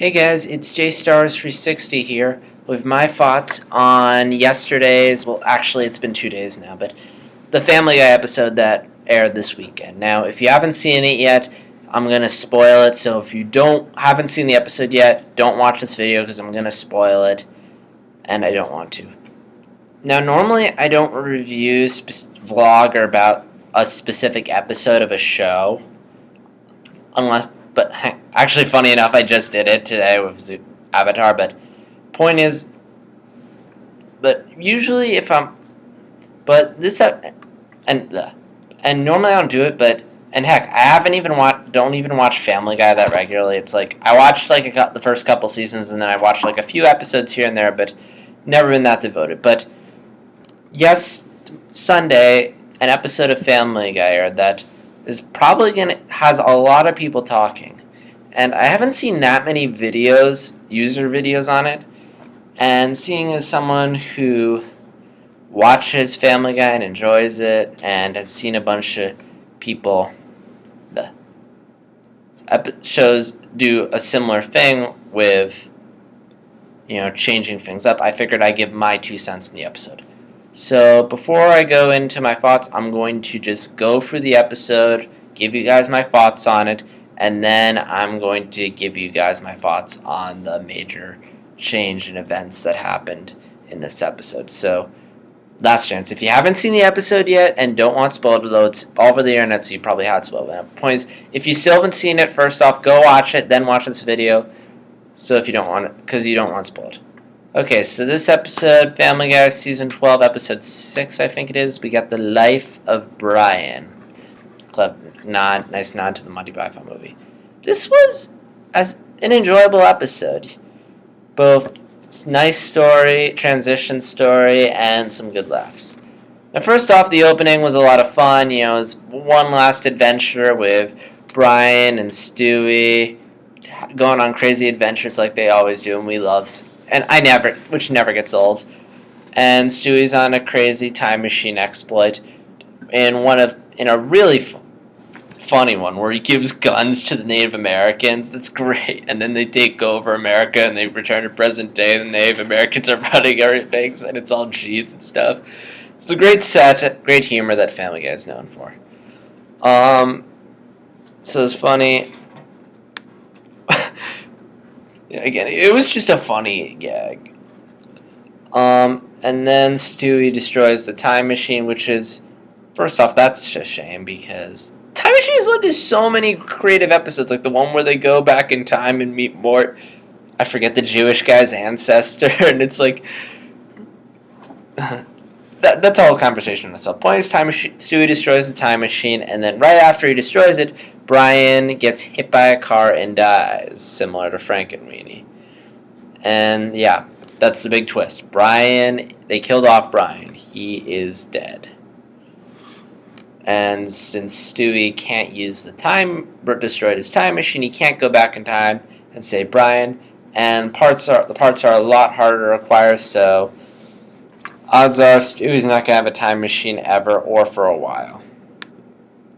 Hey guys, it's JStars360 here with my thoughts on yesterday's, well actually it's been 2 days now, but the Family Guy episode that aired this weekend. Now, if you haven't seen it yet, I'm going to spoil it, so if you haven't seen the episode yet, don't watch this video because I'm going to spoil it, and I don't want to. Now, normally I don't review, vlog, or about a specific episode of a show, but actually, funny enough, I just did it today with Avatar. But point is, but usually and normally I don't do it. And heck, I don't even watch Family Guy that regularly. It's like I watched the first couple seasons, and then I watched a few episodes here and there, but never been that devoted. But yes, Sunday, an episode of Family Guy aired that is probably has a lot of people talking, and I haven't seen that many user videos on it. And seeing as someone who watches Family Guy and enjoys it, and has seen a bunch of people, the shows do a similar thing with changing things up, I figured I'd give my 2 cents in the episode. So before I go into my thoughts, I'm going to just go through the episode, give you guys my thoughts on it, and then I'm going to give you guys my thoughts on the major change in events that happened in this episode. So, last chance. If you haven't seen the episode yet and don't want spoiled, though it's all over the internet, so you probably had spoiled. The point is, if you still haven't seen it, first off, go watch it, then watch this video. So if you don't want it, because you don't want spoiled. Okay, so this episode, Family Guy, Season 12, Episode 6, I think it is, we got The Life of Brian. Nice nod to the Monty Python movie. This was an enjoyable episode. Both nice story, transition story, and some good laughs. Now, first off, the opening was a lot of fun. It was one last adventure with Brian and Stewie going on crazy adventures like they always do, and we love. And which never gets old. And Stewie's on a crazy time machine exploit in a really funny one where he gives guns to the Native Americans. That's great. And then they take over America and they return to present day. And the Native Americans are running everything, and it's all cheats and stuff. It's a great set, great humor that Family Guy is known for. So it's funny. Again, it was just a funny gag. And then Stewie destroys the time machine, which is, first off, that's a shame because time machine has led to so many creative episodes, like the one where they go back in time and meet Mort. I forget the Jewish guy's ancestor, and it's like that's a whole conversation in itself. Point is, Stewie destroys the time machine, and then right after he destroys it, Brian gets hit by a car and dies, similar to Frankenweenie. And yeah, that's the big twist. They killed off Brian. He is dead. And since Stewie can't use destroyed his time machine, he can't go back in time and save Brian. And the parts are a lot harder to acquire, so odds are Stewie's not going to have a time machine ever or for a while.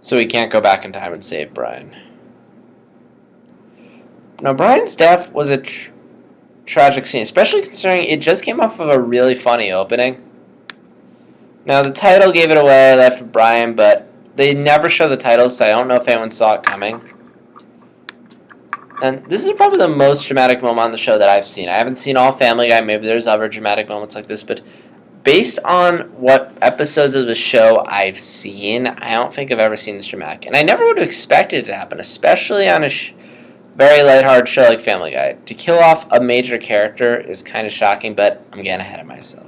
So he can't go back in time and save Brian. Now, Brian's death was a tragic scene, especially considering it just came off of a really funny opening. Now, the title gave it away, Life of Brian, but they never show the title, so I don't know if anyone saw it coming. And this is probably the most dramatic moment on the show that I've seen. I haven't seen all Family Guy. Maybe there's other dramatic moments like this, but based on what episodes of the show I've seen, I don't think I've ever seen this dramatic. And I never would have expected it to happen, especially on a very lighthearted show like Family Guy. To kill off a major character is kind of shocking, but I'm getting ahead of myself.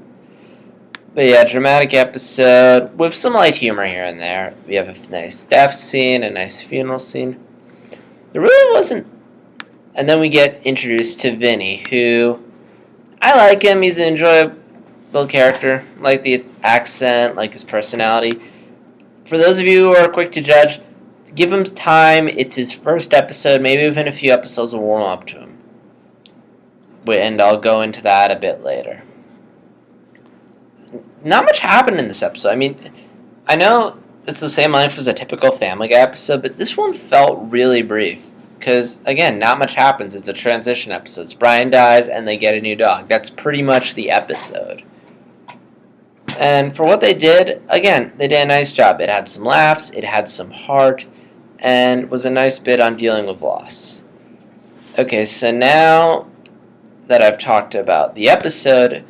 But yeah, dramatic episode with some light humor here and there. We have a nice death scene, a nice funeral scene. There really wasn't. And then we get introduced to Vinny, who I like him. He's an enjoyable character, like the accent, like his personality. For those of you who are quick to judge, give him time. It's his first episode. Maybe within a few episodes we'll warm up to him. And I'll go into that a bit later. Not much happened in this episode. I mean, I know it's the same length as a typical Family Guy episode, but this one felt really brief. Because, again, not much happens. It's a transition episode. Brian dies and they get a new dog. That's pretty much the episode. And for what they did, again, they did a nice job. It had some laughs, it had some heart, and was a nice bit on dealing with loss. Okay, so now that I've talked about the episode,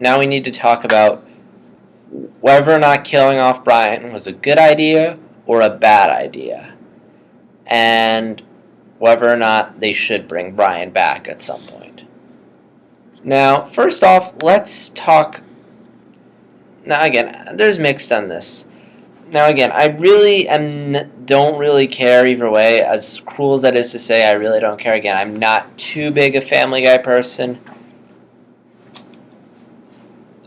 now we need to talk about whether or not killing off Brian was a good idea or a bad idea. And whether or not they should bring Brian back at some point. Now, first off, let's talk. Now, again, there's mixed on this. Now, again, I really don't really care either way. As cruel as that is to say, I really don't care. Again, I'm not too big a Family Guy person.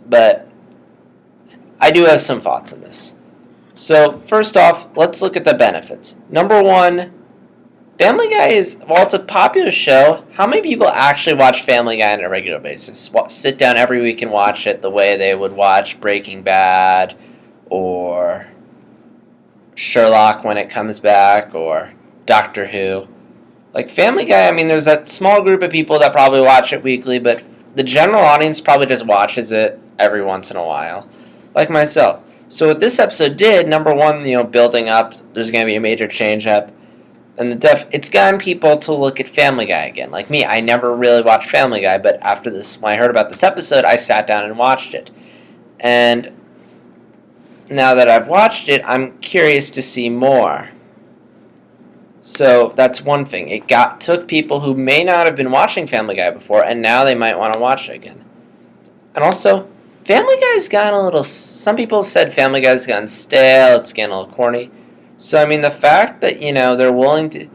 But I do have some thoughts on this. So, first off, let's look at the benefits. Number one, Family Guy is, while it's a popular show, how many people actually watch Family Guy on a regular basis? Sit down every week and watch it the way they would watch Breaking Bad or Sherlock when it comes back or Doctor Who. Like Family Guy, I mean, there's that small group of people that probably watch it weekly, but the general audience probably just watches it every once in a while, like myself. So what this episode did, number one, building up, there's going to be a major change up. And it's gotten people to look at Family Guy again. Like me, I never really watched Family Guy, but after this, when I heard about this episode, I sat down and watched it. And now that I've watched it, I'm curious to see more. So that's one thing. It took people who may not have been watching Family Guy before, and now they might want to watch it again. And also, Family Guy's gotten a little. Some people said Family Guy's gotten stale. It's getting a little corny. So, I mean, the fact that, they're willing to...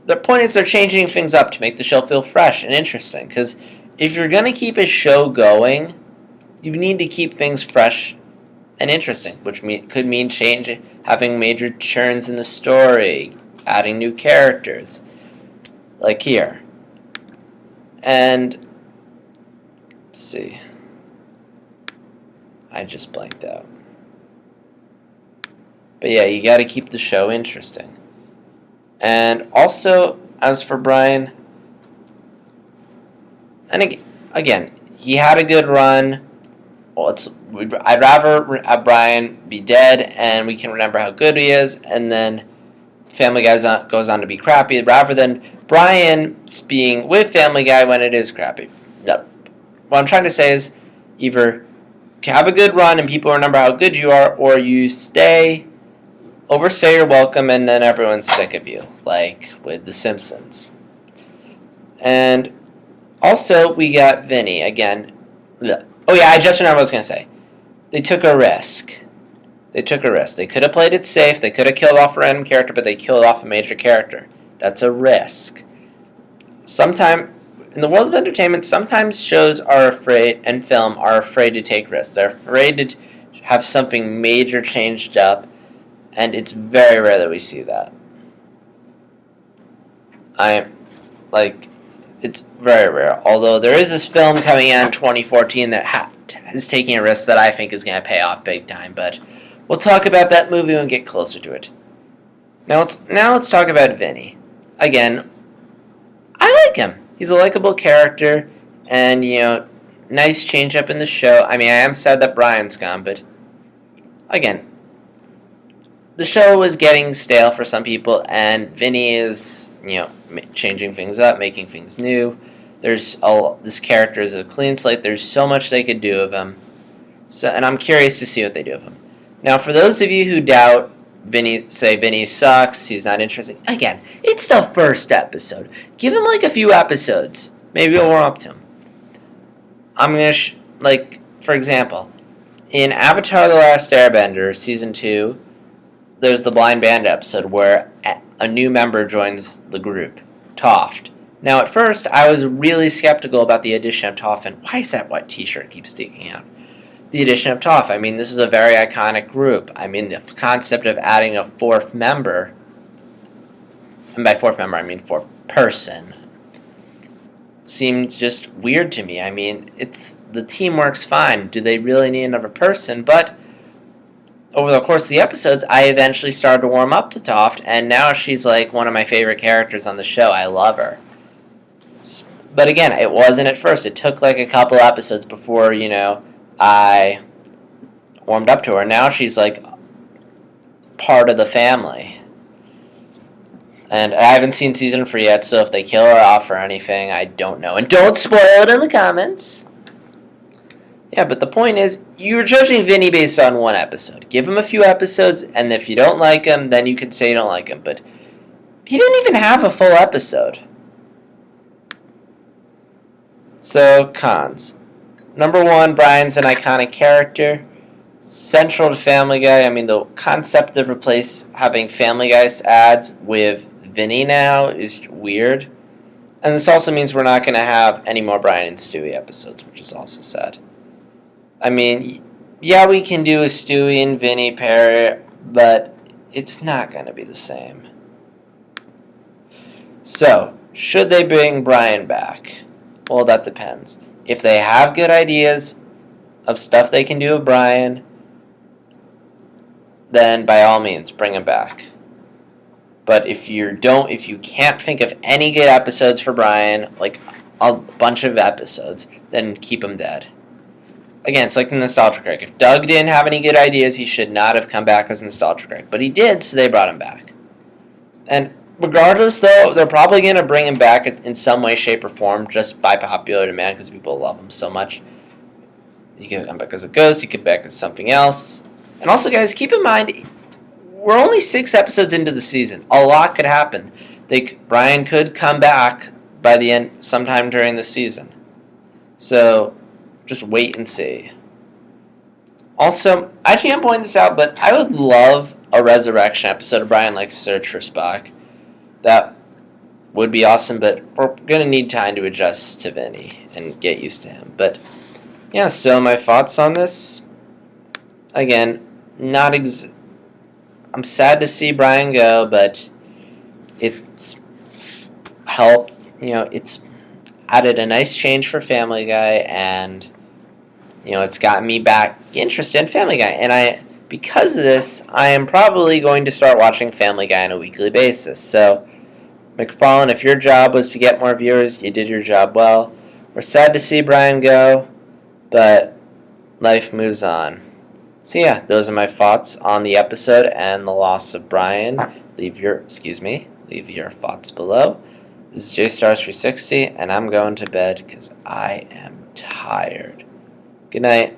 The point is they're changing things up to make the show feel fresh and interesting. Because if you're going to keep a show going, you need to keep things fresh and interesting. Which could mean having major turns in the story, adding new characters. Like here. And... Let's see. I just blanked out. But yeah, you got to keep the show interesting. And also, as for Brian, and again, he had a good run. Well, I'd rather have Brian be dead and we can remember how good he is, and then Family Guy goes on to be crappy, rather than Brian being with Family Guy when it is crappy. No. What I'm trying to say is, either have a good run and people remember how good you are, or you overstay your welcome, and then everyone's sick of you, like with The Simpsons. And also, we got Vinny again. Oh yeah, I just remembered what I was going to say. They took a risk. They could have played it safe. They could have killed off a random character, but they killed off a major character. That's a risk. Sometimes, in the world of entertainment, sometimes shows are afraid, and film are afraid to take risks. They're afraid to have something major changed up. And it's very rare that we see that. It's very rare. Although there is this film coming out in 2014 that is taking a risk that I think is going to pay off big time. But we'll talk about that movie when we get closer to it. Now let's talk about Vinny. Again, I like him. He's a likable character, and nice change up in the show. I mean, I am sad that Brian's gone, but again, the show was getting stale for some people, and Vinny is, changing things up, making things new. This character is a clean slate. There's so much they could do of him. And I'm curious to see what they do of him. Now, for those of you who doubt Vinny sucks, he's not interesting. Again, it's the first episode. Give him like a few episodes. Maybe we'll warm up to him. I'm gonna for example, in Avatar: The Last Airbender season 2. There's the Blind Band episode where a new member joins the group, Toph. Now, at first, I was really skeptical about the addition of Toph, and why is that white t-shirt keeps sticking out? The addition of Toph. I mean, this is a very iconic group. I mean, the concept of adding a fourth member, and by fourth member, I mean fourth person, seemed just weird to me. I mean, the team works fine. Do they really need another person? But over the course of the episodes, I eventually started to warm up to Toph, and now she's like one of my favorite characters on the show. I love her. But again, it wasn't at first. It took like a couple episodes before, I warmed up to her. Now she's like part of the family. And I haven't seen season 4 yet, so if they kill her off or anything, I don't know. And don't spoil it in the comments. Yeah, but the point is, you're judging Vinny based on one episode. Give him a few episodes, and if you don't like him, then you can say you don't like him. But he didn't even have a full episode. So, cons. Number 1, Brian's an iconic character. Central to Family Guy. I mean, the concept of having Family Guy ads with Vinny now is weird. And this also means we're not going to have any more Brian and Stewie episodes, which is also sad. I mean, yeah, we can do a Stewie and Vinny pair, but it's not going to be the same. So, should they bring Brian back? Well, that depends. If they have good ideas of stuff they can do with Brian, then by all means, bring him back. But if you can't think of any good episodes for Brian, like a bunch of episodes, then keep him dead. Again, it's like the Nostalgia Critic. If Doug didn't have any good ideas, he should not have come back as Nostalgia Critic. But he did, so they brought him back. And regardless, though, they're probably going to bring him back in some way, shape, or form just by popular demand because people love him so much. He could come back as a ghost. He could come back as something else. And also, guys, keep in mind, we're only 6 episodes into the season. A lot could happen. Brian could come back by the end, sometime during the season. So, just wait and see. Also, I can't point this out, but I would love a resurrection episode of Brian Likes to Search for Spock. That would be awesome, but we're going to need time to adjust to Vinny and get used to him. But, yeah, so my thoughts on this. Again, I'm sad to see Brian go, but it's helped. It's added a nice change for Family Guy, and it's gotten me back interested in Family Guy. And because of this, I am probably going to start watching Family Guy on a weekly basis. So, McFarlane, if your job was to get more viewers, you did your job well. We're sad to see Brian go, but life moves on. So yeah, those are my thoughts on the episode and the loss of Brian. Leave your thoughts below. This is JStars360, and I'm going to bed because I am tired. Good night.